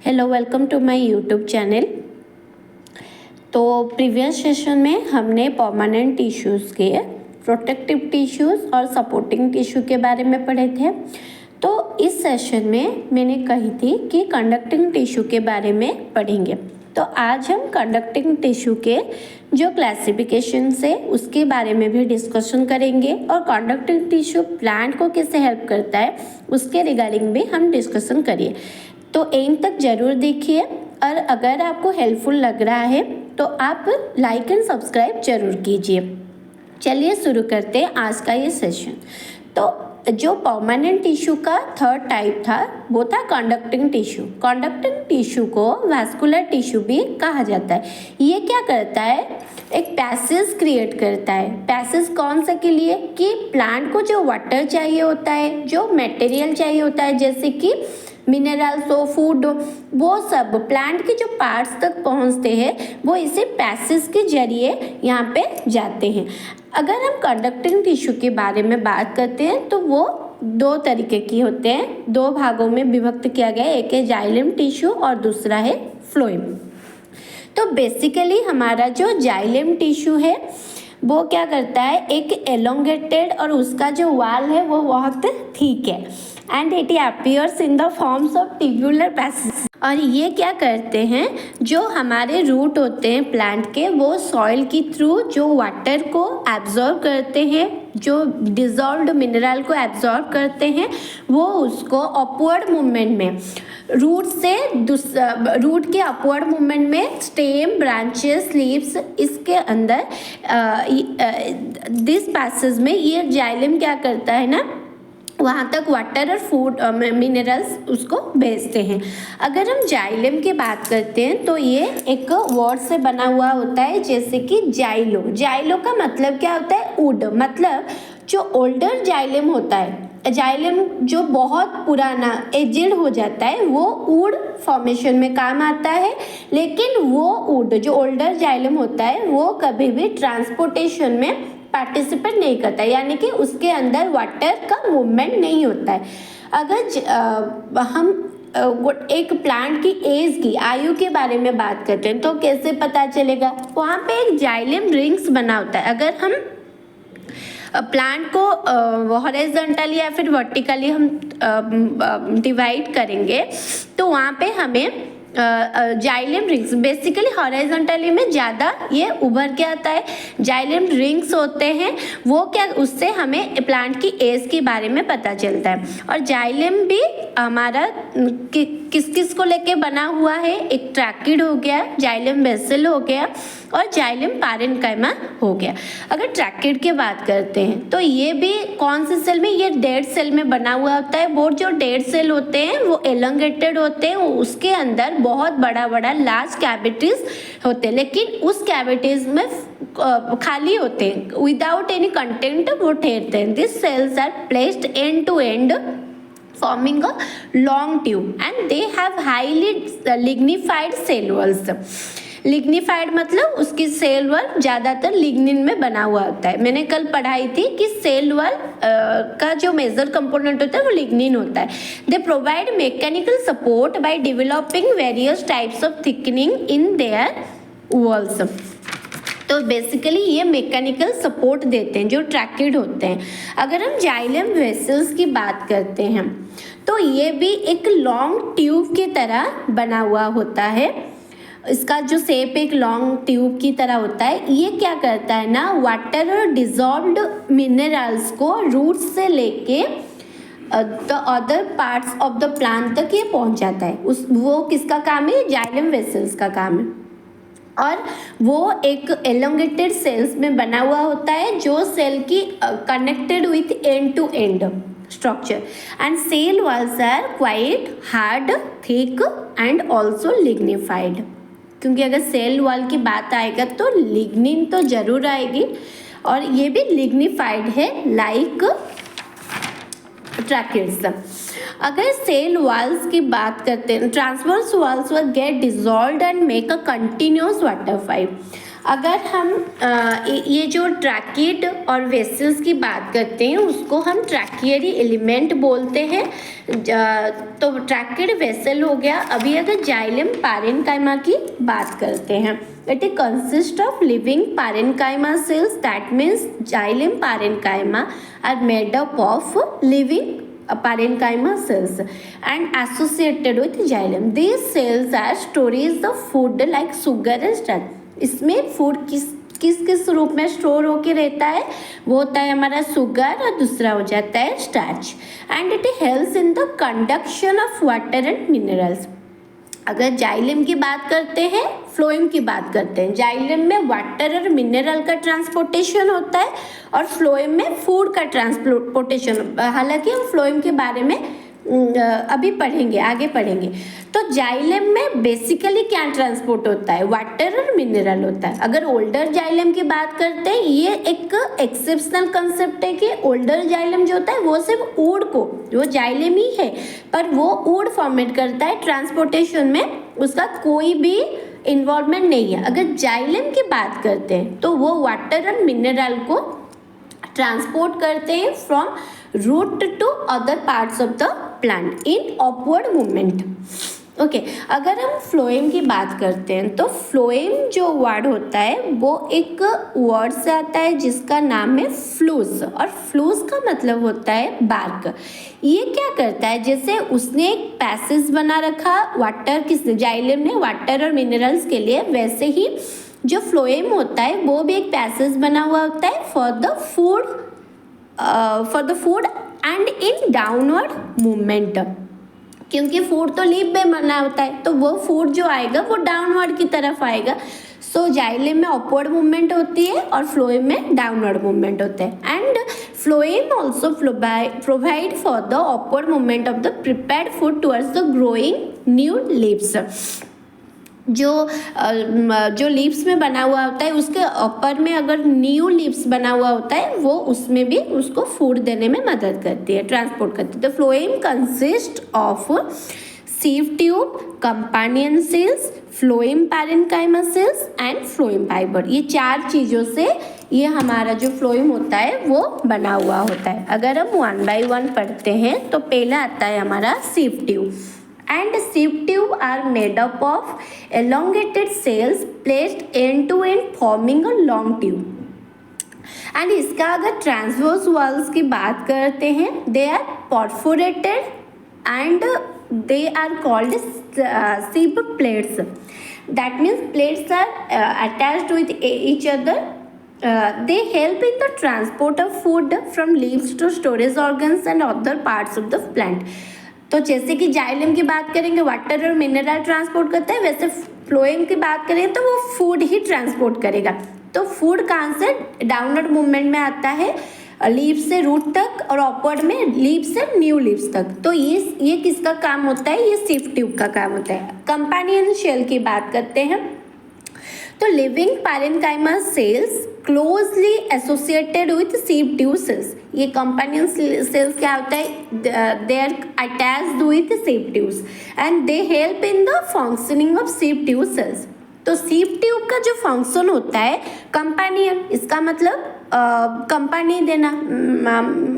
Hello, welcome to my YouTube channel. तो previous session में हमने परमानेंट टिश्यूज़ के, प्रोटेक्टिव टिश्यूज़ और सपोर्टिंग टिश्यू के बारे में पढ़े थे। तो इस सेशन में मैंने कही थी कि कंडक्टिंग टिश्यू के बारे में पढ़ेंगे। तो आज हम कंडक्टिंग टिश्यू के जो क्लासिफिकेशन है उसके बारे में भी डिस्कशन करेंगे और कंडक्टिंग टिश्यू प्लांट को कैसे हेल्प करता है उसके रिगार्डिंग भी हम डिस्कशन करिए। तो एंड तक ज़रूर देखिए और अगर आपको हेल्पफुल लग रहा है तो आप लाइक एंड सब्सक्राइब जरूर कीजिए। चलिए शुरू करते हैं आज का ये सेशन। तो जो परमानेंट टिश्यू का थर्ड टाइप था वो था कंडक्टिंग टिश्यू। कंडक्टिंग टिश्यू को वैस्कुलर टिश्यू भी कहा जाता है। ये क्या करता है, एक पैसेज क्रिएट करता है। पैसेज कौन से के लिए कि प्लांट को जो वाटर चाहिए होता है, जो मटेरियल चाहिए होता है, जैसे कि मिनरल्स हो, फूड हो, वो सब प्लांट के जो पार्ट्स तक पहुंचते हैं वो इसे पैसेज के जरिए यहाँ पे जाते हैं। अगर हम कंडक्टिंग टिश्यू के बारे में बात करते हैं तो वो दो तरीके की होते हैं, दो भागों में विभक्त किया गया है। एक है जाइलम टिश्यू और दूसरा है फ्लोएम। तो बेसिकली हमारा जो जाइलम टिश्यू है वो क्या करता है, एक एलोंगेटेड और उसका जो वाल है वो बहुत ठीक है and it appears in the forms of tubular passage. और ये क्या करते हैं, जो हमारे रूट होते हैं प्लांट के वो सॉइल की थ्रू जो वाटर को एब्जॉर्ब करते हैं, जो डिजॉल्व्ड मिनरल को एब्जॉर्ब करते हैं, वो उसको अपवर्ड मूवमेंट में रूट के अपवर्ड मूवमेंट में स्टेम, ब्रांचेस, लीव्स, इसके अंदर दिस पैसेज में ये जाइलम क्या करता है ना, वहाँ तक वाटर और फूड मिनरल्स उसको भेजते हैं। अगर हम जाइलम की बात करते हैं तो ये एक वर्ड से बना हुआ होता है, जैसे कि जाइलो। जाइलो का मतलब क्या होता है, वुड। मतलब जो ओल्डर जाइलम होता है, जाइलम जो बहुत पुराना एजिड हो जाता है वो वुड फॉर्मेशन में काम आता है। लेकिन वो वुड जो ओल्डर जाइलम होता है वो कभी भी ट्रांसपोर्टेशन में पार्टिसिपेट नहीं करता है, यानी कि उसके अंदर वाटर का मूवमेंट नहीं होता है। अगर हम एक प्लांट की एज की, आयु के बारे में बात करते हैं तो कैसे पता चलेगा, वहाँ पे एक जाइलम रिंग्स बना होता है। अगर हम प्लांट को हॉरिजॉन्टली या फिर वर्टिकली हम डिवाइड करेंगे तो वहाँ पे हमें जाइलम रिंग्स, बेसिकली हॉरिजॉन्टली में ज़्यादा ये उभर के आता है, जाइलम रिंग्स होते हैं वो क्या, उससे हमें प्लांट की एज के बारे में पता चलता है। और जाइलम भी हमारा किस किस को लेके बना हुआ है, एक ट्रैकिड हो गया, जाइलम बेसल हो गया और जाइलम पैरेन्काइमा हो गया। अगर ट्रैकिड की बात करते हैं तो ये भी कौन से सेल में, ये डेड सेल में बना हुआ होता है। वो जो डेड सेल होते हैं वो एलोंगेटेड होते हैं, उसके अंदर बहुत बड़ा बड़ा लार्ज कैविटीज होते हैं, लेकिन उस कैविटीज में खाली होते हैं, विदाउट एनी कंटेंट वो ठहरते हैं। This cells are placed end to end forming a long tube and they have highly lignified cell walls। Lignified मतलब उसकी सेल वॉल ज़्यादातर लिग्निन में बना हुआ होता है। मैंने कल पढ़ाई थी कि सेल वॉल का जो मेजर कंपोनेंट होता है वो लिग्निन होता है। They provide mechanical support by developing various types of thickening in their walls. तो बेसिकली ये मैकेनिकल सपोर्ट देते हैं जो ट्रैकिड होते हैं। अगर हम जाइलम वेसल्स की बात करते हैं तो ये भी एक लॉन्ग ट्यूब की तरह बना हुआ होता है। इसका जो शेप एक लॉन्ग ट्यूब की तरह होता है। ये क्या करता है ना, वाटर और डिजॉल्व्ड मिनरल्स को रूट से लेके the other parts of the plant तक ये पहुंच जाता है। वो किसका काम है, जाइलम वेसल्स का काम है। और वो एक एलोंगेटेड सेल्स में बना हुआ होता है जो सेल की connected with end to end structure and cell walls are quite hard, thick and also lignified। क्योंकि अगर सेल वॉल की बात आएगा तो लिग्निन तो जरूर आएगी और ये भी लिग्निफाइड है लाइक ट्रैकिड्स। अगर सेल वॉल्स की बात करते हैं, transverse walls will get dissolved and make a continuous water pipe। अगर हम ये जो ट्रैकिड और वेसल्स की बात करते हैं उसको हम ट्रैकियरी एलिमेंट बोलते हैं। तो ट्रैकिड वेसल हो गया। अभी अगर जाइलम पैरेन्काइमा की बात करते हैं, it consist of living parenchyma cells, that means xylem parenchyma are made up of living parenchyma cells and associated with xylem. These cells are storage of food like sugar and starch. इसमें food किस रूप में store होके रहता है? वो होता है हमारा शुगर और दूसरा हो जाता है starch. And it helps in the conduction of water and minerals. अगर जाइलम की बात करते हैं, फ्लोएम की बात करते हैं। जाइलम में वाटर और मिनरल का ट्रांसपोर्टेशन होता है और फ्लोएम में फूड का ट्रांसपोर्टेशन। हालांकि हम फ्लोएम के बारे में अभी पढ़ेंगे, आगे पढ़ेंगे। तो जाइलम में बेसिकली क्या ट्रांसपोर्ट होता है? वाटर और मिनरल होता है। अगर ओल्डर जाइलम की बात करते हैं, ये एक एक्सेप्शनल कंसेप्ट है कि ओल्डर जाइलम जो होता है वो सिर्फ वुड को, वो जाइलम ही है पर वो वुड फॉर्मेट करता है, ट्रांसपोर्टेशन में उसका कोई भी इन्वॉल्वमेंट नहीं है। अगर जाइलम की बात करते हैं तो वो वाटर और मिनरल को ट्रांसपोर्ट करते हैं from root to other parts of the plant in upward movement. Okay, अगर हम फ्लोएम की बात करते हैं तो फ्लोएम जो वर्ड होता है वो एक वर्ड से आता है जिसका नाम है फ्लूस, और फ्लूस का मतलब होता है बार्क। ये क्या करता है? जैसे उसने एक पैसेज बना रखा वाटर, किसने? जाइलम ने, वाटर और मिनरल्स के लिए, वैसे ही जो फ्लोएम होता है वो भी एक पैसेज बना हुआ होता है for the food and in downward movement. क्योंकि फूड तो लीफ में बना होता है तो वो फूड जो आएगा वो डाउनवर्ड की तरफ आएगा। सो जाइलम में अपवर्ड मूवमेंट होती है और फ्लोएम में डाउनवर्ड मूवमेंट होता है। And phloem also provide for the upward movement of the prepared food towards the growing new leaves. जो लीव्स में बना हुआ होता है उसके ऊपर में अगर न्यू लीव्स बना हुआ होता है वो उसमें भी उसको फूड देने में मदद करती है, ट्रांसपोर्ट करती है। The phloem consist of sieve tube, companion cells, phloem parenchyma cells and phloem fibre. ये चार चीज़ों से ये हमारा जो फ्लोएम होता है वो बना हुआ होता है। अगर हम 1 by 1 पढ़ते हैं तो पहला आता है हमारा sieve tube. And sieve tube are made up of elongated cells placed end to end forming a long tube. And इसका अगर transverse walls की बात करते हैं, they are perforated and they are called sieve plates. That means plates are attached with each other. They help in the transport of food from leaves to storage organs and other parts of the plant. तो जैसे कि xylem की बात करेंगे water और mineral transport करता है, वैसे फ्लोएम की बात करें तो वो फूड ही ट्रांसपोर्ट करेगा। तो फूड कहाँ से? डाउनवर्ड मूवमेंट में आता है लीव से रूट तक और अपवर्ड में लीव से न्यू लीव्स तक। तो ये किसका काम होता है? ये सीव ट्यूब का काम होता है। कंपानियन सेल की बात करते हैं तो living parenchyma cells closely associated with sieve tube cells. ये कंपानियन सेल्स क्या होता है? They are attached with sieve tubes and they help in the functioning of sieve tube cells. तो सीव ट्यूब का जो फंक्शन होता है कंपानियन, इसका मतलब कंपानी देना,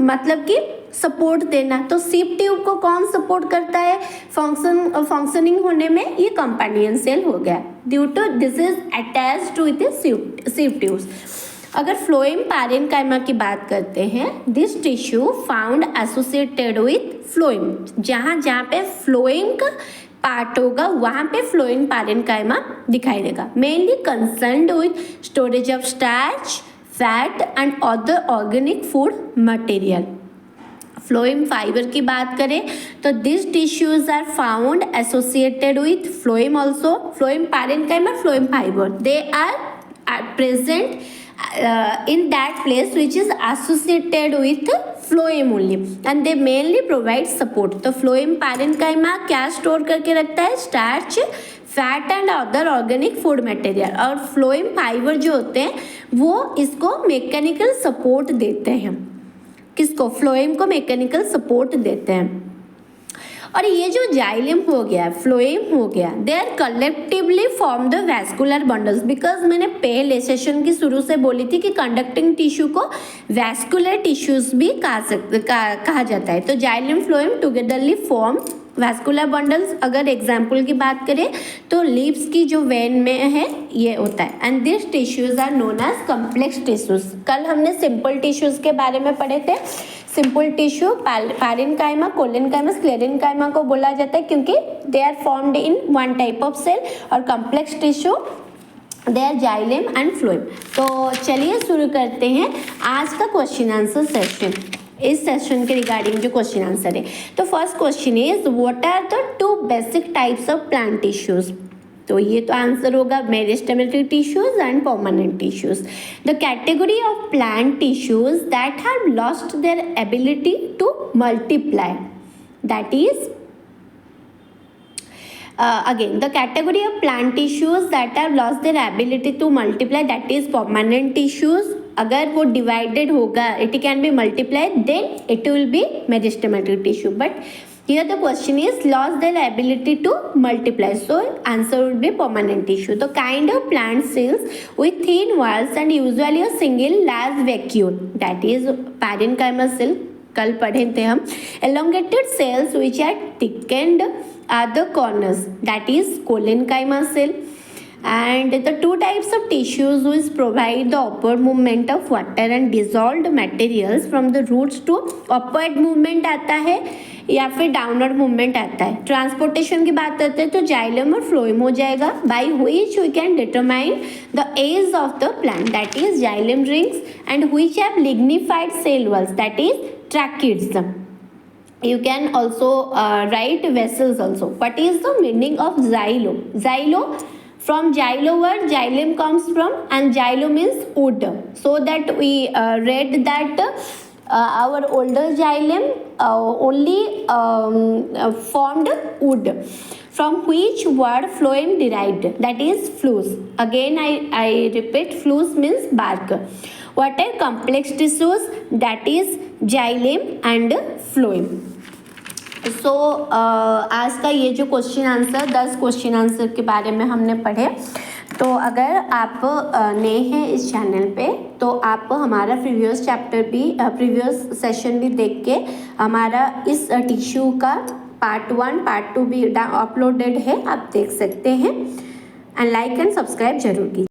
मतलब कि सपोर्ट देना। तो सीव ट्यूब को कौन सपोर्ट करता है फंक्शनिंग होने में? ये कंपानियन सेल हो गया। Due to this is attached with sieve tubes. अगर फ्लोएम पैरेन्काइमा की बात करते हैं, this tissue found associated with phloem. जहाँ जहाँ पे फ्लोएम का पार्ट होगा वहाँ पे फ्लोएम पैरेन्काइमा दिखाई देगा। Mainly concerned with storage of starch, fat and other organic food material. Phloem fibre की बात करें तो this tissues are found associated with phloem also, phloem parenchyma, phloem fibre. They are present in that place which is associated with phloem only and they mainly provide support. तो phloem parenchyma क्या store करके रखता है? Starch, fat and other organic food material. और phloem fibre जो होते हैं वो इसको मैकेनिकल सपोर्ट देते हैं। किसको? फ्लोएम को मैकेनिकल सपोर्ट देते हैं। और ये जो जाइलम हो गया, फ्लोएम हो गया, they are collectively form the vascular bundles. Because मैंने पहले सेशन की शुरू से बोली थी कि कंडक्टिंग टिश्यू को वैस्कुलर टिश्यूज भी कहा जाता है। तो xylem phloem togetherly form vascular bundles. अगर एग्जाम्पल की बात करें तो लिप्स की जो वेन में है ये होता है। And this tissues are known as complex tissues. कल हमने सिंपल टिश्यूज के बारे में पढ़े थे। Simple tissue parenchyma, collenchyma, sclerenchyma को बोला जाता है क्योंकि they are formed in one type of cell, और complex tissue they are xylem and phloem. तो चलिए शुरू करते हैं आज का क्वेश्चन आंसर सेशन। इस सेशन के रिगार्डिंग जो क्वेश्चन आंसर है, तो first question is what are the two basic types of plant tissues. तो ये तो आंसर होगा meristematic tissues and permanent tissues. The category of plant tissues that have lost their ability to multiply, that is again the category of plant tissues that have lost their ability to multiply, that is permanent tissues. अगर वो divided होगा, it can be multiplied, then it will be meristematic tissue. But here the question is lost their ability to multiply, so answer would be permanent tissue. The kind of plant cells with thin walls and usually a single large vacuole, that is parenchyma cell, कल पढ़े थे हम. Elongated cells which are thickened at the corners, that is collenchyma cell. And the two types of tissues which provide the upward movement of water and dissolved materials from the roots to upward movement आता है या फिर downward movement आता है. Transportation की बात करते हैं तो जाइलम और फ्लोएम हो जाएगा, by which we can determine the age of the plant, that is xylem rings, and which have lignified cell walls, that is tracheids. You can also write vessels also. What is the meaning of xylo? Xylo, from xylo word xylem comes from, and xylo means wood. So that we read that our older xylem only formed wood, from which word phloem derived, that is flues. Again I repeat, flues means bark. What are complex tissues? That is xylem and phloem. सो आज का ये जो question answer 10 question answer के बारे में हमने पढ़े. तो अगर आप नए हैं इस चैनल पे तो आप हमारा प्रीवियस चैप्टर भी, प्रीवियस सेशन भी देख के हमारा इस टिश्यू का पार्ट 1 पार्ट 2 भी अपलोडेड है, आप देख सकते हैं. एंड लाइक एंड सब्सक्राइब जरूर कीजिए.